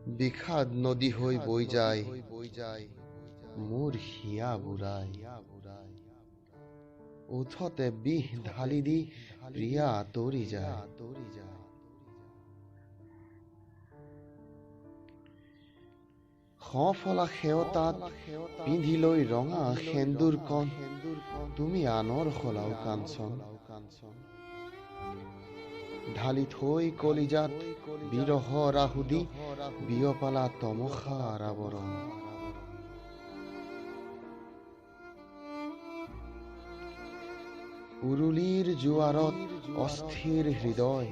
বিষাদ নদী হৈ বৈ যায় মোৰ হিয়া বুঢ়াই ওঠতে বিষ ঢালি দি প্ৰিয়া আঁতৰি যায় সফলা সেৱতাত পিন্ধি লৈ ৰঙা সেন্দুৰকণ তুমি আনৰ সলাও কাঞ্চন ঢালি থৈ কলিজাত বিৰহৰ আহুদি বিয়পালা তমসাৰ আৱৰণ উৰুলিৰ জোৱাৰত অস্থিৰ হৃদয়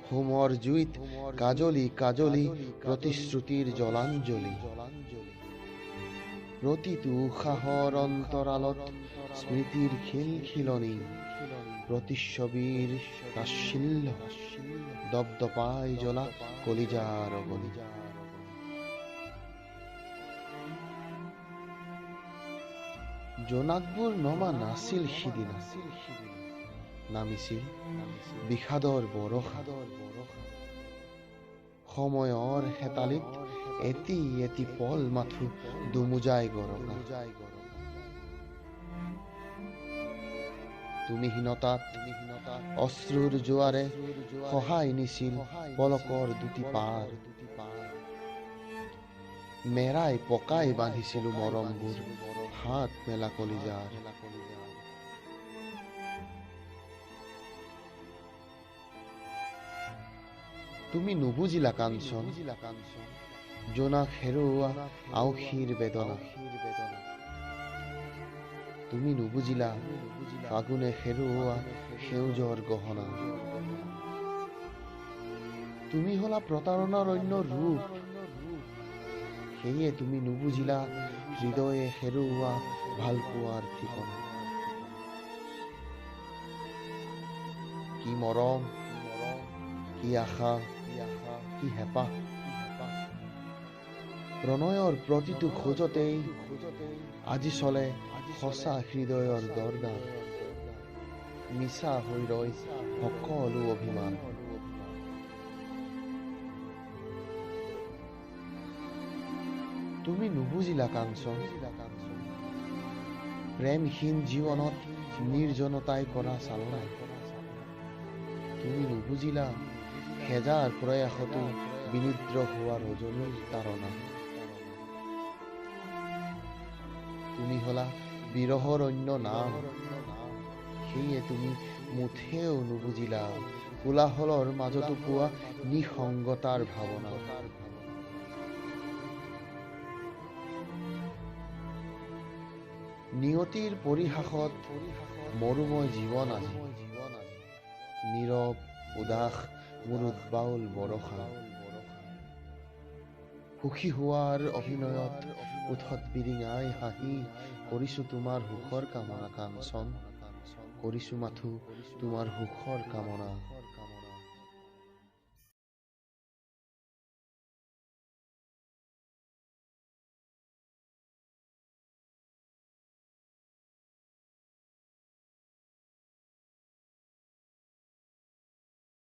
হোমৰ জুইত কাজলি কাজলি প্ৰতিশ্ৰুতিৰ জলাঞ্জলি প্ৰতিটো উশাহৰ অন্তৰালত স্মৃতিৰ খিলখিলনি প্ৰতিচ্ছবিৰ তাচ্ছিল্য দপদপাই জ্বলা কলিজাৰ অগলি জোনাকবোৰ নমা নাছিল সিদিনা নামিছিল বিষাদৰ বৰষা সময়ৰ হেতালিত এটি এটি পল মাথো দুমুজাই গৰকা তুমি হীনতাত অশ্ৰুৰ জোৱাৰে সহায় নিছিল পলকৰ দুটি পাৰ মেৰাই পকাই বান্ধিছিলো মৰমবোৰ হাত মেলা কলিজাৰ তুমি নুবুজিলা কাঞ্চন জোনাক হেৰুওৱা আউসীৰ বেদনা তুমি নুবুজিলা ফাগুনে হেৰুওৱা সেউজৰ গহনা তুমি হলা প্ৰতাৰণাৰ অন্য ৰূপ সেয়ে তুমি নুবুজিলা হৃদয়ে হেৰুওৱা ভালপোৱাৰ ঠিকনা কি মৰম কি আশা কি হেঁপাহ প্ৰণয়ৰ প্ৰতিটো খোজতেই আজি চলে সঁচা হৃদয়ৰ দৰদাম মিছা হৈ ৰয় সকলো অভিমান তুমি নুবুজিলা কাঞ্চন প্ৰেমহীন জীৱনত নিৰ্জনতাই কৰা চালনা তুমি নুবুজিলা হেজাৰ প্ৰয়াসতো বিনিদ্ৰ হোৱা ৰজনীৰ তাৰণা তুমি হলা বিৰহৰ অন্য নাম সেয়ে তুমি মুঠেও নুবুজিলা কোলাহলৰ মাজতো পোৱা নিসংগতাৰ ভাৱনা নিয়তিৰ পৰিহাসত মৰুময় জীৱন আজি নীৰৱ উদাস মোৰ উদ্বাউল বৰষা সুখী হোৱাৰ অভিনয়ত ওঠত বিৰিঙাই হাঁহি কৰিছো তোমাৰ সুখৰ কামনা কাঞ্চন কৰিছো মাথো তোমাৰ সুখৰ কামনা